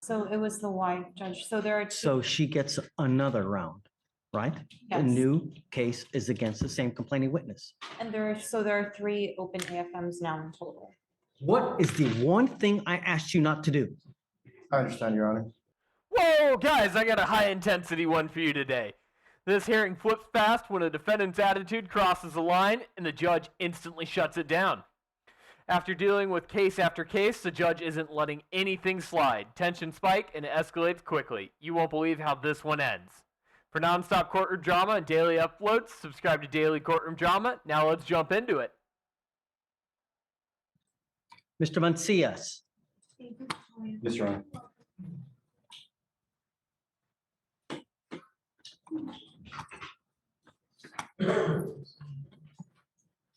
So it was the wife, Judge. So there are two. So she gets another round, right? The Yes. new case is against the same complaining witness. And there are 3 open AFMs now in total. What is the one thing I asked you not to do? I understand, Your Honor. Whoa, guys, I got a high-intensity one for you today. This hearing flips fast when a defendant's attitude crosses the line and the judge instantly shuts it down. After dealing with case after case, the judge isn't letting anything slide. Tension spike and it escalates quickly. You won't believe how this one ends. For non-stop courtroom drama and daily uploads, subscribe to Daily Courtroom Drama. Now let's jump into it. Mr. Mancias, Yes, Your Honor.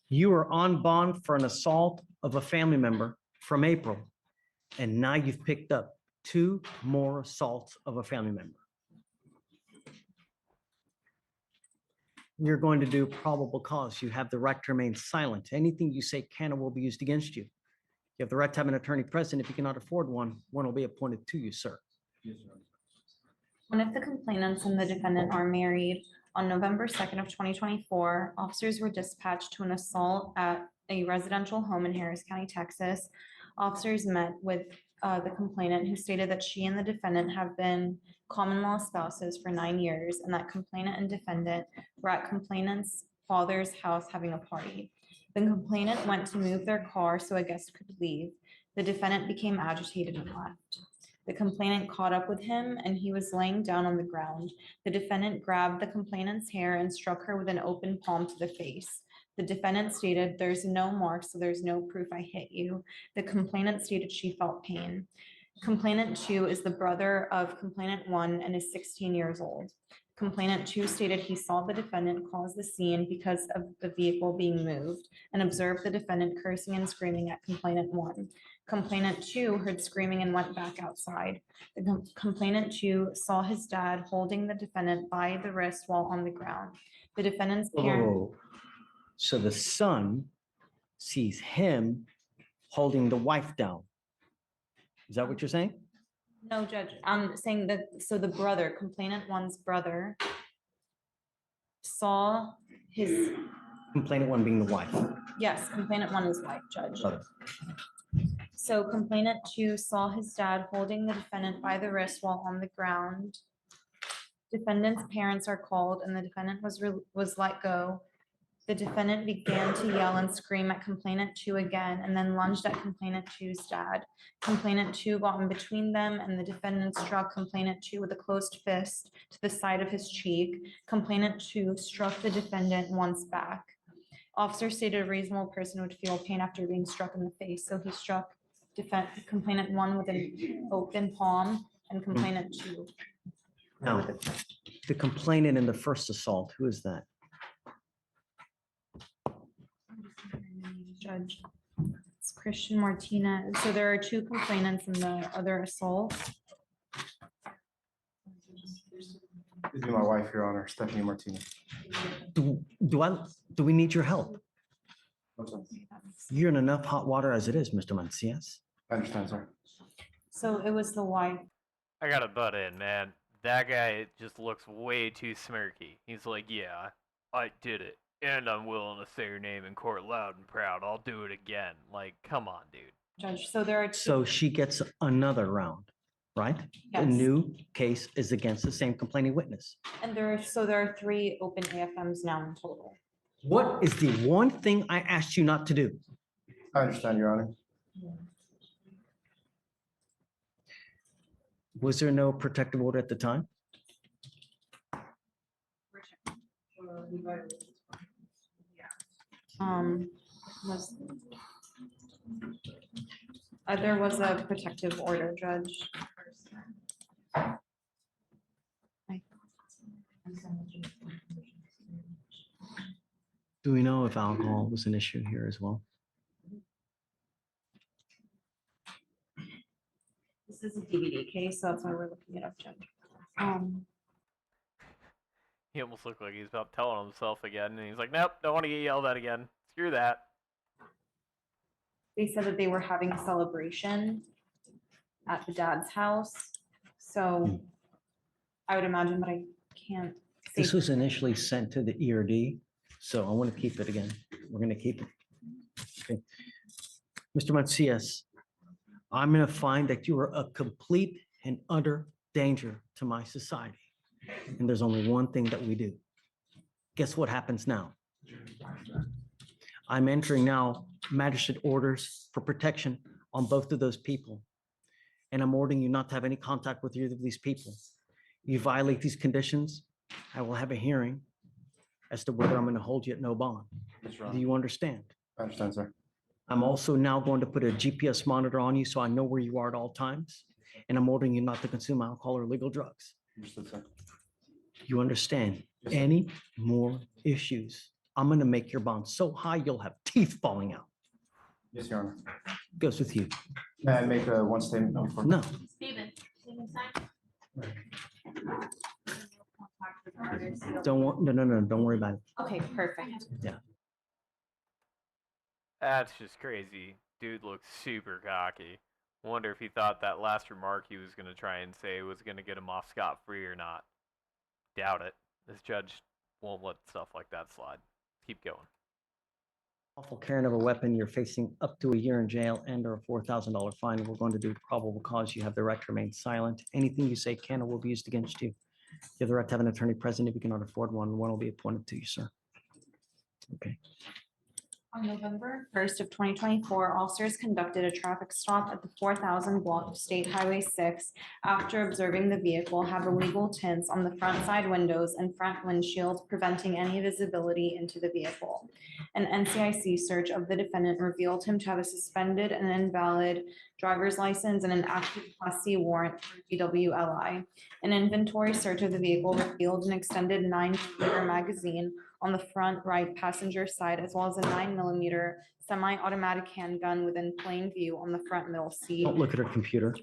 you are on bond for an assault of a family member from April, and now you've picked up 2 more assaults of a family member. You're going to do probable cause. You have the right to remain silent. Anything you say can or will be used against you. You have the right to have an attorney present. If you cannot afford one will be appointed to you, sir. Yes, Your Honor. One of the complainants and the defendant are married. On November 2nd of 2024, officers were dispatched to an assault at a residential home in Harris County, Texas. Officers met with the complainant, who stated that she and the defendant have been common law spouses for 9 years, and that complainant and defendant were at complainant's father's house having a party. The complainant went to move their car so a guest could leave. The defendant became agitated and left. The complainant caught up with him and he was laying down on the ground. The defendant grabbed the complainant's hair and struck her with an open palm to the face. The defendant stated, "There's no mark, so there's no proof I hit you." The complainant stated she felt pain. Complainant 2 is the brother of complainant 1 and is 16 years old. Complainant 2 stated he saw the defendant cause the scene because of the vehicle being moved and observed the defendant cursing and screaming at complainant 1. Complainant 2 heard screaming and went back outside. The complainant 2 saw his dad holding the defendant by the wrist while on the ground. The defendant's parent. Oh, so the son sees him holding the wife down. Is that what you're saying? No, Judge, I'm saying that, so the brother, complainant 1's brother, saw his, Complainant 1 being the wife. yes, complainant 1 is wife, Judge. Brother. So complainant 2 saw his dad holding the defendant by the wrist while on the ground. Defendant's parents are called and the defendant was let go. The defendant began to yell and scream at complainant 2 again and then lunged at complainant 2's dad. Complainant 2 got in between them and the defendant struck complainant 2 with a closed fist to the side of his cheek. Complainant 2 struck the defendant once back. Officer stated a reasonable person would feel pain after being struck in the face, so he struck complainant 1 with an open palm and complainant 2. Now, the complainant in the first assault, who is that? Judge, it's Christian Martinez. So there are 2 complainants in the other assault. This is my wife, Your Honor, Stephanie Martinez. Do we need your help? You're in enough hot water as it is, Mr. Mancias. I understand, sir. So it was the wife. I gotta butt in, man. That guy just looks way too smirky. He's like, yeah, I did it. And I'm willing to say your name in court loud and proud. I'll do it again. Like, come on, dude. Judge, so there are 2. So she gets another round, right? The Yes. new case is against the same complaining witness. And there are 3 open AFMs now in total. What is the one thing I asked you not to do? I understand, Your Honor. Was there no protective order at the time? Was there was a protective order, Judge. Do we know if alcohol was an issue here as well? This is a DVD case, so that's why we're looking it up, Judge. He almost looked like he's about telling himself again. And he's like, nope, don't want to get yelled at again. Screw that. They said that they were having a celebration at the dad's house. So I would imagine, but I can't. say This was initially sent to the ERD, so I want to keep it again. We're going to keep it. Okay. Mr. Macias, I'm going to find that you are a complete and utter danger to my society. And there's only one thing that we do. Guess what happens now? I'm entering now magistrate orders for protection on both of those people. And I'm ordering you not to have any contact with either of these people. You violate these conditions, I will have a hearing as to whether I'm going to hold you at no bond. Yes, Your Do Honor. you understand? I understand, sir. I'm also now going to put a GPS monitor on you so I know where you are at all times. And I'm ordering you not to consume alcohol or illegal drugs. Understood, sir. You understand? Yes, sir. Any more issues, I'm going to make your bond so high you'll have teeth falling out. Yes, Your Honor. Goes with you. May I make one statement before? No, Steven, sign. don't worry about it. Okay, perfect. That's just crazy. Dude looks super cocky. Wonder if he thought that last remark he was going to try and say was going to get him off scot-free or not. Doubt it. This judge won't let stuff like that slide. Keep going. Lawful carrying of a weapon, you're facing up to a year in jail and or a $4,000 fine. We're going to do probable cause. You have the right to remain silent. Anything you say can or will be used against you. You have the right to have an attorney present. If you cannot afford one, one will be appointed to you, sir. Okay. On November 1st of 2024, officers conducted a traffic stop at the 4,000 block of State Highway 6 after observing the vehicle have illegal tints on the front side windows and front windshield, preventing any visibility into the vehicle. An NCIC search of the defendant revealed him to have a suspended and invalid driver's license and an active Class C warrant for DWLI. An inventory search of the vehicle revealed an extended 9mm magazine on the front right passenger side, as well as a 9mm semi-automatic handgun within plain view on the front middle seat, Don't look at her computer.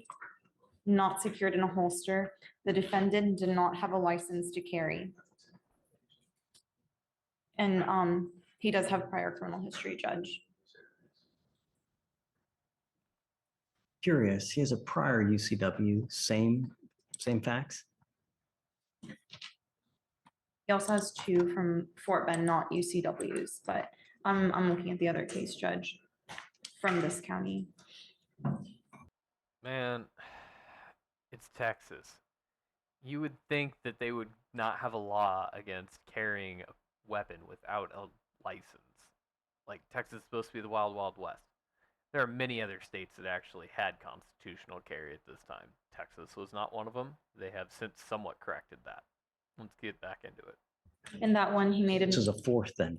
not secured in a holster. The defendant did not have a license to carry. And he does have prior criminal history, Judge. Curious, he has a prior UCW, same facts? He also has two from Fort Bend, not UCWs, but I'm looking at the other case, Judge, from this county. Man, it's Texas. You would think that they would not have a law against carrying a weapon without a license. Like, Texas is supposed to be the wild, wild west. There are many other states that actually had constitutional carry at this time. Texas was not one of them. They have since somewhat corrected that. Let's get back into it. In that one, he made This is a fourth then.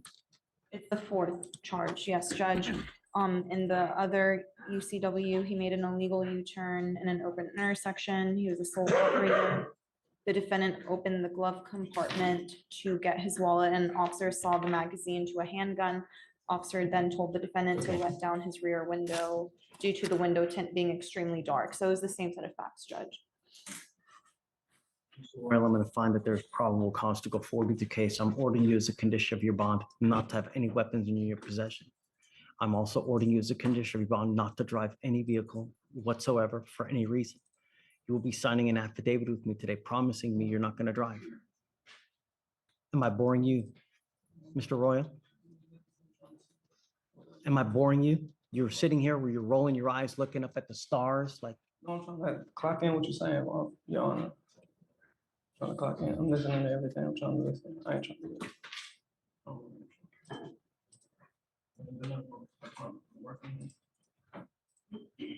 it's the fourth charge, yes, Judge. In the other UCW, he made an illegal U-turn in an open intersection. He was a sole operator. The defendant opened the glove compartment to get his wallet, and officer saw the magazine to a handgun. Officer then told the defendant to let down his rear window due to the window tint being extremely dark. So it was the same set of facts, Judge. Well, I'm going to find that there's probable cause to go forward with the case. I'm ordering you as a condition of your bond not to have any weapons in your possession. I'm also ordering you as a condition of your bond not to drive any vehicle whatsoever for any reason. You will be signing an affidavit with me today promising me you're not going to drive. Am I boring you, Mr. Royal? Am I boring you? You're sitting here where you're rolling your eyes, looking up at the stars like, No, I'm trying to clock in what you're saying, well, Your Honor. Trying to clock in. I'm listening to everything. I'm trying to listen. I ain't trying to do it.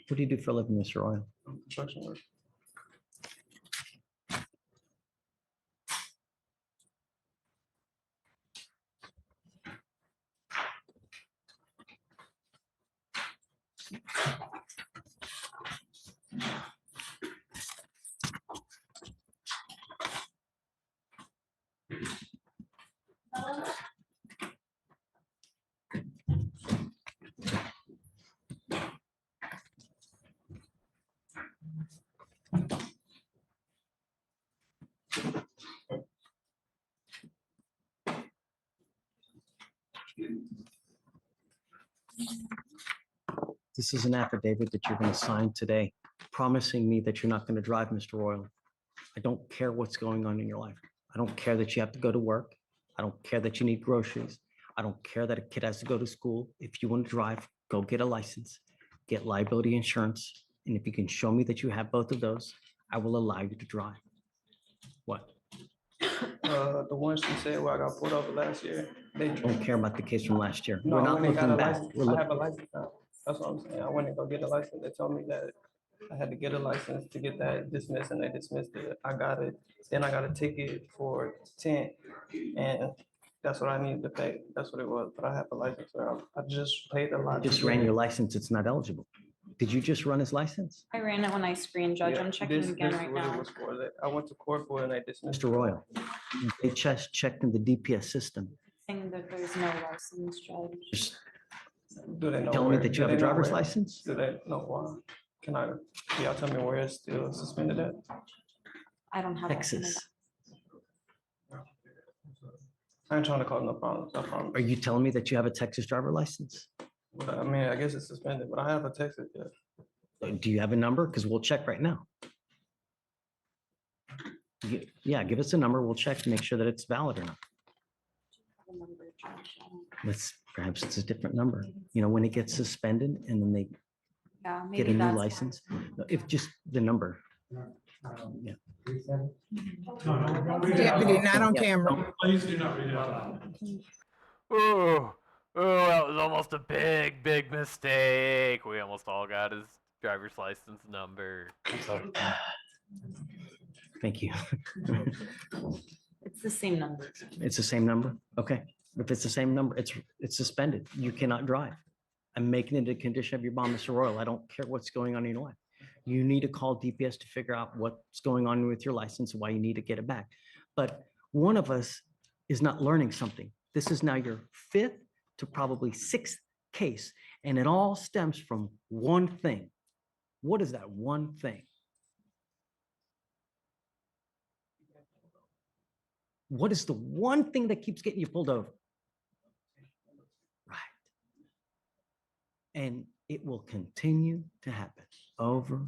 what do you do for a living, Mr. Royal? Construction work. This is an affidavit that you're going to sign today, promising me that you're not going to drive, Mr. Royal. I don't care what's going on in your life. I don't care that you have to go to work. I don't care that you need groceries. I don't care that a kid has to go to school. If you want to drive, go get a license, get liability insurance. And if you can show me that you have both of those, I will allow you to drive. What? The one she said where I got pulled over last year. They Don't care about the case from last year. No, We're I not went and got looking a back. license. We're I looking. have a license now. That's what I'm saying. I went and go get a license. They told me that I had to get a license to get that dismissed, and they dismissed it. I got it. Then I got a ticket for 10, and that's what I needed to pay. That's what it was. But I have a license. So I just paid a lot. Just ran your license. It's not eligible. Did you just run his license? I ran it when I screened, Judge. I'm checking again right now. I went to court for it and they dismissed. Mr. Royal, they just checked in the DPS system. Saying that there's no license, Judge. Just Do they know? tell me where- that do you have they a know driver's where? license? Do they know why? Can y'all tell me where it's still suspended at? I don't have. that in Texas. I ain't trying to cause no problems. I promise. Are you telling me that you have a Texas driver license? But I mean, I guess it's suspended, but I have a Texas, yeah. Do you have a number? Because we'll check right now. Yeah, give us a number. We'll check to make sure that it's valid or not. the number, Judge. Perhaps it's a different number. You know, when it gets suspended and then they Yeah, get maybe a new that's. license, if just the number. Yeah. Deputy, not on Yeah. camera. Please do not read it out loud. Oh, that was almost a big mistake. We almost all got his driver's license number. Thank you. It's the same number. It's the same number? Okay. If it's the same number, it's suspended. You cannot drive. I'm making it a condition of your bond, Mr. Royal. I don't care what's going on in your life. You need to call DPS to figure out what's going on with your license and why you need to get it back. But one of us is not learning something. This is now your 5th to probably 6th case, and it all stems from one thing. What is that one thing? What is the one thing that keeps getting you pulled over? Right. And it will continue to happen over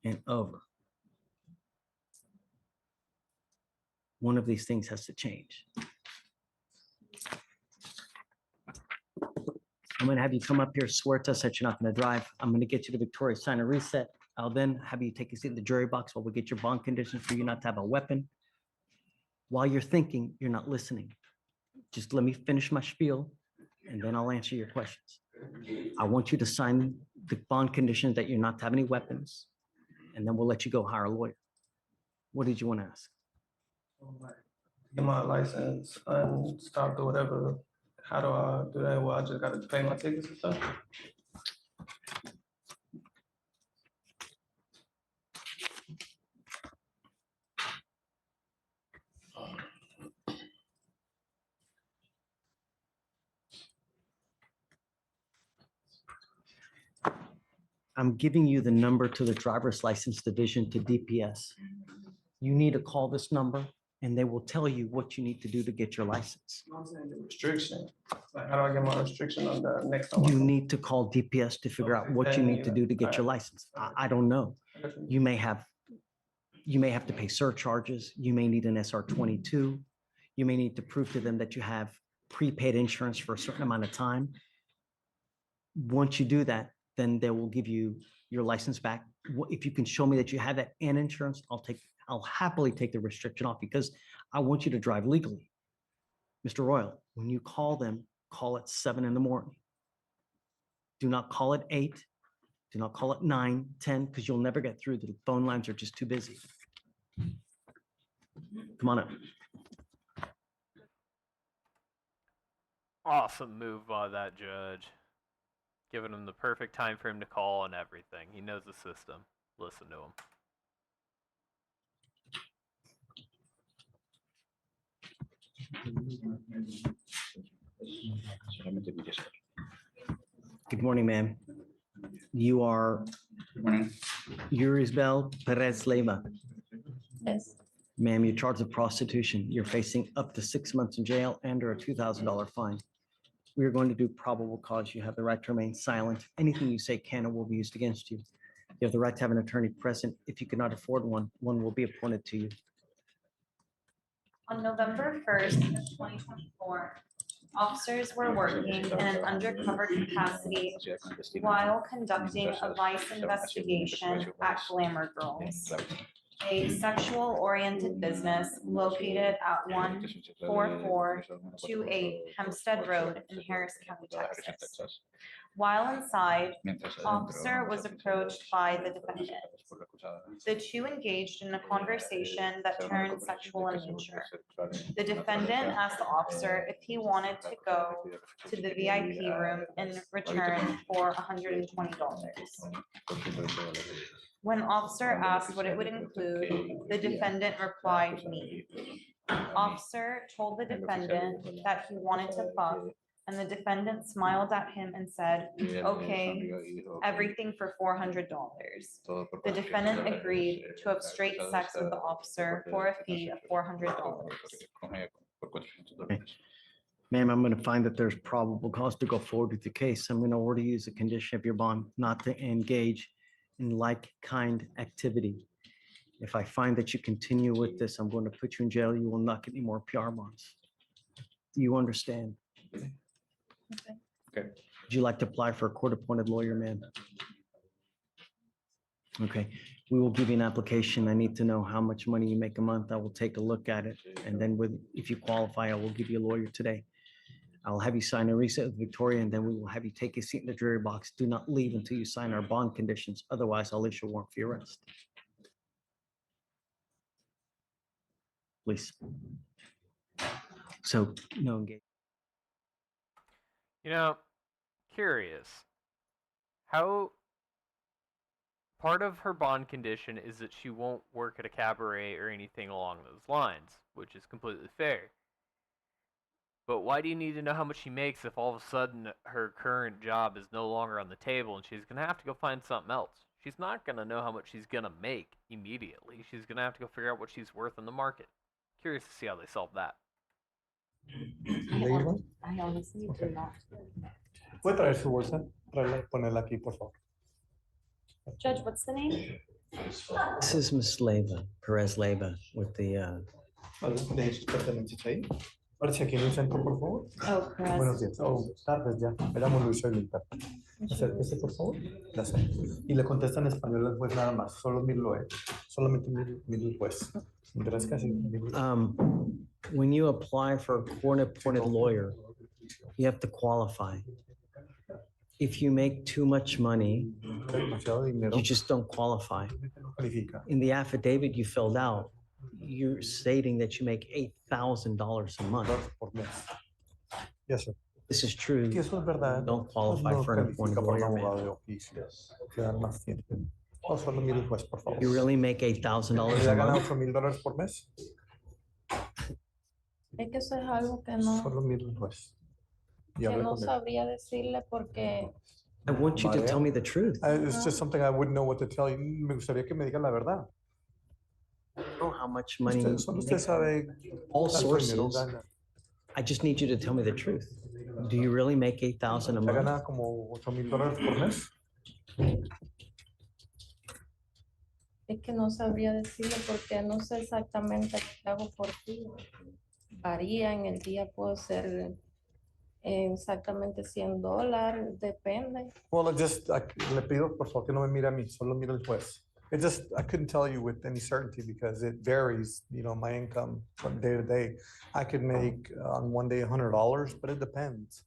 and over. One of these things has to change. I'm going to have you come up here, swear to us that you're not going to drive. I'm going to get you to Victoria, sign a reset. I'll then have you take a seat in the jury box while we get your bond conditions for you not to have a weapon. While you're thinking, you're not listening. Just let me finish my spiel and then I'll answer your questions. I want you to sign the bond conditions that you're not to have any weapons, and then we'll let you go hire a lawyer. What did you want to ask? Get my license and stop or whatever. How do I do that? Well, I just gotta pay my tickets and stuff. I'm giving you the number to the driver's license division to DPS. You need to call this number and they will tell you what you need to do to get your license. I'm saying the restriction. Like, how do I get my restriction on the next time? You need to call DPS to figure out what you need to do to get your license. I don't know. You may have to pay surcharges. You may need an SR 22. You may need to prove to them that you have prepaid insurance for a certain amount of time. Once you do that, then they will give you your license back. If you can show me that you have that and insurance, I'll happily take the restriction off because I want you to drive legally. Mr. Royal, when you call them, call at 7 in the morning. Do not call at 8. Do not call at 9, 10, because you'll never get through. The phone lines are just too busy. Come on up. Awesome move by that judge. Giving him the perfect time for him to call and everything. He knows the system. Listen to him. Good morning, ma'am. You are Yurisbel Perez Leyva. Yes. Ma'am, you're charged with prostitution. You're facing up to 6 months in jail and or a $2,000 fine. We are going to do probable cause. You have the right to remain silent. Anything you say can or will be used against you. You have the right to have an attorney present. If you cannot afford one, one will be appointed to you. On November 1st of 2024, officers were working in an undercover capacity while conducting a vice investigation at Glamour Girls, a sexual-oriented business located at 14428 Hempstead Road in Harris County, Texas. While inside, officer was approached by the defendant. The two engaged in a conversation that turned sexual in nature. The defendant asked the officer if he wanted to go to the VIP room in return for $120. When officer asked what it would include, the defendant replied, "Me." Officer told the defendant that he wanted to fuck, and the defendant smiled at him and said, "Okay, everything for $400. The defendant agreed to have straight sex with the officer for a fee of $400. Ma'am, I'm going to find that there's probable cause to go forward with the case. I'm going to order you as a condition of your bond not to engage in like-kind activity. If I find that you continue with this, I'm going to put you in jail. You will not get any more PR bonds. Do you understand? Okay. Would you like to apply for a court-appointed lawyer, ma'am? Okay, we will give you an application. I need to know how much money you make a month. I will take a look at it. And then if you qualify, I will give you a lawyer today. I'll have you sign a receipt with Victoria, and then we will have you take a seat in the jury box. Do not leave until you sign our bond conditions. Otherwise, I'll issue a warrant for your arrest. Please. So, no engagement. You know, curious. How part of her bond condition is that she won't work at a cabaret or anything along those lines, which is completely fair. But why do you need to know how much she makes if all of a sudden her current job is no longer on the table and she's going to have to go find something else? She's not going to know how much she's going to make immediately. She's going to have to go figure out what she's worth in the market. Curious to see how they solve that. I honestly do not. ¿Puede traer su bolsa? Traerla, ponerla aquí, por favor. Judge, what's the name? This is Miss Leyva, Perez Leyva, with the, Vale, deje sus pertenencias ahí. Párese aquí en el centro, por favor. Oh, Buenos Perez. días. Oh, tardes ya. Me llamo Luis, soy militar. Acérquese, por favor. Gracias. Y le contesta en español al juez nada más. Solo miro solamente miro el juez. Mientras casi miro. when you apply for a court-appointed lawyer, you have to qualify. If you make too much money, Demasiado dinero. you just don't qualify. No califica. In the affidavit you filled out, you're stating that you make $8,000 a month. Por mes. Yes, sir. This is true. Si eso es verdad, Don't pues qualify no for an appointed califica para un lawyer, abogado man. de oficio. Quedar más tiempo. O solo miro el juez, por favor. You really make $8,000 ¿Ya a gana month? $8,000 por mes? Es que eso es algo que no, Solo miro el juez. Y que habla no con él. sabría decirle porque I want you to tell me the truth. It's just something I wouldn't know what to tell you. Me gustaría que me digan la verdad. I don't know how much money Solo you usted make. sabe All cuánto dinero sources. gana. I just need you to tell me the truth. Do you really make $8,000 a ¿Ya month? gana como $8,000 por mes? es que no sabría decirle porque no sé exactamente lo que hago por día. Varía en el día, puedo ser exactamente $100, depende. Well, le pido por favor que no me mire a mí, solo mire al juez. I couldn't tell you with any certainty because it varies, my income from day to day. I could make on one day $100, but it depends.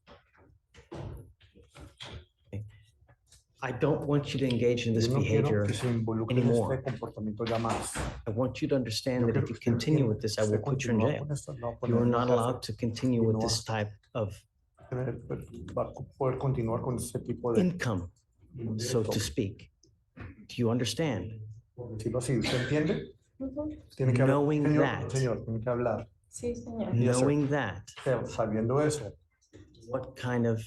I don't want you to engage in this Yo no quiero behavior que se involucre en anymore. este comportamiento ya más. I want you to understand Yo that quiero if you que usted continue entienda with this, I que will usted put you in continúa jail. con esto, no You are ponerlo en not cárcel. allowed to continue Y with no this type of Va a poder continuar con ese tipo de income, so to speak. Do you understand? si ¿usted entiende? Ujú. Tiene que hablar. Knowing Señor, that. señor, tiene que hablar. Sí, señor. Yes, sir. Knowing that, Sabiendo eso, what kind of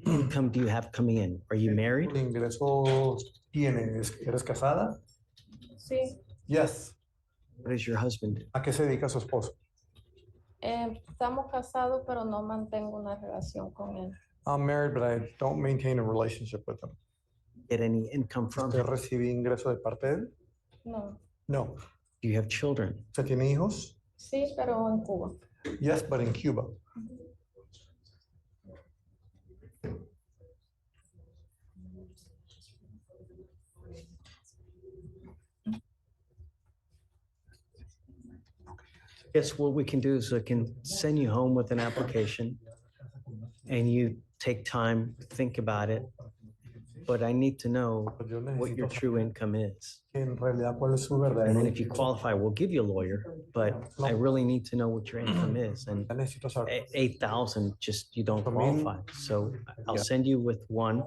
income do you have coming in? Are you married? ¿qué ingresos tienes? ¿Eres casada? Sí, Yes. What does your husband do? ¿A qué se dedica su esposo? estamos casados, pero no mantengo una relación con él. I'm married, but I don't maintain a relationship with him. get any income from ¿Usted him? recibe ingreso de parte de él? No, No. Do you have children? ¿Usted tiene hijos? sí, pero en Cuba. Yes, but in Cuba. Guess what we can do is I can send you home with an application and you take time, think about it. But I need to know Yo what your necesito true saber income is. en realidad cuál es su And verdadero then if you ingreso. qualify, we'll give you a lawyer, but I really need to know what your income is. And Ya necesito saber. 8,000, just, you don't 8,000. qualify. So I'll Yeah. send you with one.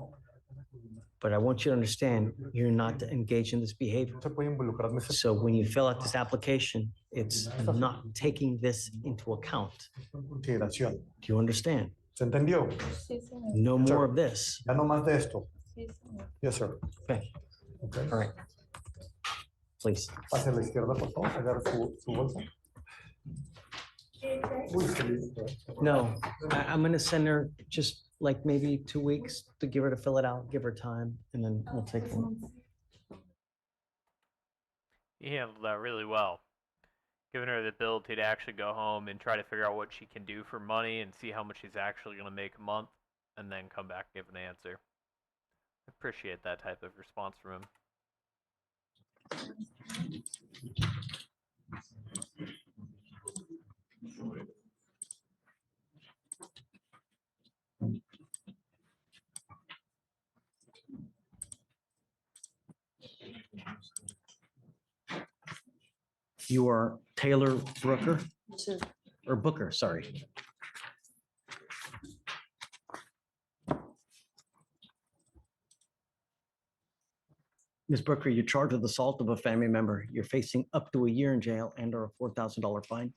But I want you to understand, you're not engaged in this behavior. No se puede involucrar en esa So when you fill out this application, it's not taking this into account. consideración. Do you understand? ¿Se entendió? Sí, señor. No Sure. more of this. Ya no más de esto. Sí, señor. Yes, sir. Okay, Okay. all right. Please. Pase a la izquierda, por favor. Agarre su bolsa. Uy, qué lindo. No, I'm gonna send her just like maybe 2 weeks to give her to fill it out, give her time, and then we'll take it. He handled that really well, giving her the ability to actually go home and try to figure out what she can do for money and see how much she's actually going to make a month, and then come back and give an answer. I appreciate that type of response from him. You are Taylor Brooker, Sí. or Booker, sorry. Ms. Brooker, you're charged with assault of a family member. You're facing up to a year in jail and or a $4,000 fine.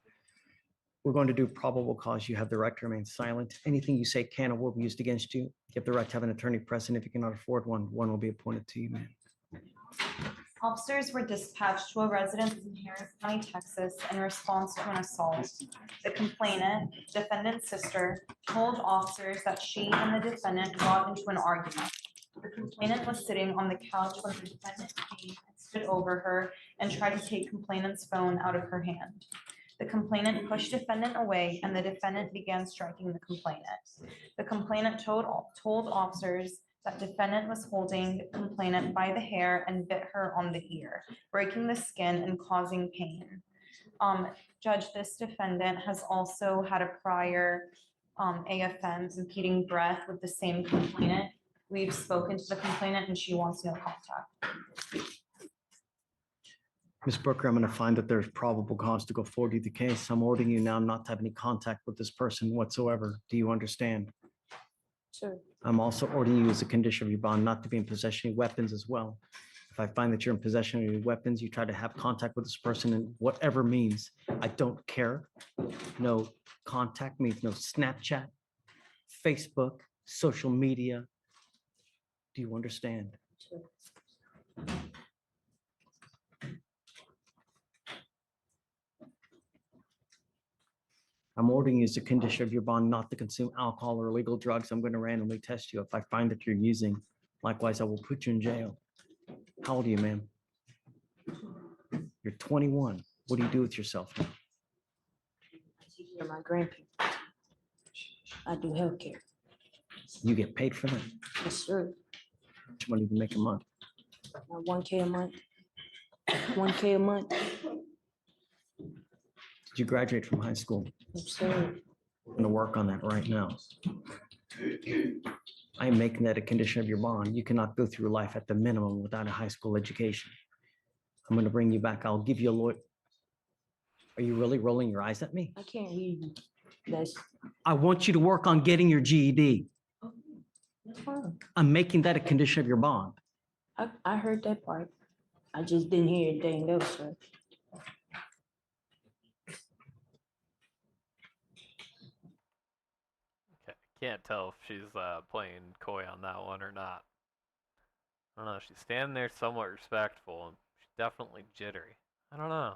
We're going to do probable cause. You have the right to remain silent. Anything you say can or will be used against you. You have the right to have an attorney present. If you cannot afford one, one will be appointed to you, ma'am. Officers were dispatched to a residence in Harris County, Texas, in response to an assault. The complainant, defendant's sister, told officers that she and the defendant got into an argument. The complainant was sitting on the couch when the defendant came and stood over her and tried to take complainant's phone out of her hand. The complainant pushed defendant away and the defendant began striking the complainant. The complainant told officers that defendant was holding complainant by the hair and bit her on the ear, breaking the skin and causing pain. Judge, this defendant has also had a prior AFM, impeding breath, with the same complainant. We've spoken to the complainant and she wants no contact. Ms. Brooker, I'm going to find that there's probable cause to go forward with the case. I'm ordering you now not to have any contact with this person whatsoever. Do you understand? Sure. I'm also ordering you as a condition of your bond not to be in possession of weapons as well. If I find that you're in possession of your weapons, you try to have contact with this person in whatever means, I don't care. No contact means no Snapchat, Facebook, social media. Do you understand? Sure. I'm ordering you as a condition of your bond not to consume alcohol or illegal drugs. I'm going to randomly test you. If I find that you're using, likewise, I will put you in jail. How old are you, ma'am? You're 21. What do you do with yourself now? I take care of my grandparents. I do healthcare. You get paid for that? Yes, sir. How much money do you make a month? 1K a month. 1K a month. Did you graduate from high school? Yes, sir. I'm going to work on that right now. I am making that a condition of your bond. You cannot go through life at the minimum without a high school education. I'm going to bring you back. I'll give you a lawyer. Are you really rolling your eyes at me? I can't hear you. That's I want you to work on getting your GED. fine. I'm making that a condition of your bond. I heard that part. I just didn't hear anything else, sir. Okay, can't tell if she's playing coy on that one or not. I don't know. She's standing there somewhat respectful, and she's definitely jittery. I don't know.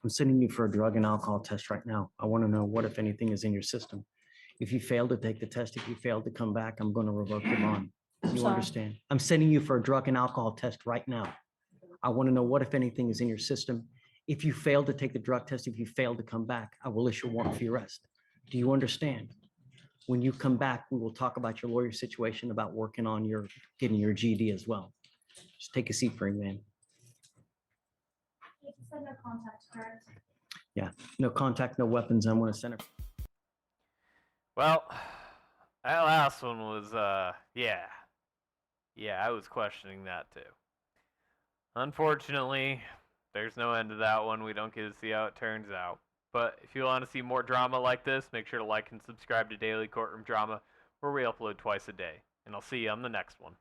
I'm sending you for a drug and alcohol test right now. I want to know what, if anything, is in your system. If you fail to take the test, if you fail to come back, I'm going to revoke your bond. You Sorry. understand? I'm sending you for a drug and alcohol test right now. I want to know what, if anything, is in your system. If you fail to take the drug test, if you fail to come back, I will issue a warrant for your arrest. Do you understand? When you come back, we will talk about your lawyer situation, about working on your, getting your GED as well. Just take a seat for me, man. Yeah, no contact, no weapons. I'm going to send it. Well, that last one was, yeah. Yeah, I was questioning that too. Unfortunately, there's no end to that one. We don't get to see how it turns out. But if you want to see more drama like this, make sure to like and subscribe to Daily Courtroom Drama, where we upload twice a day. And I'll see you on the next one.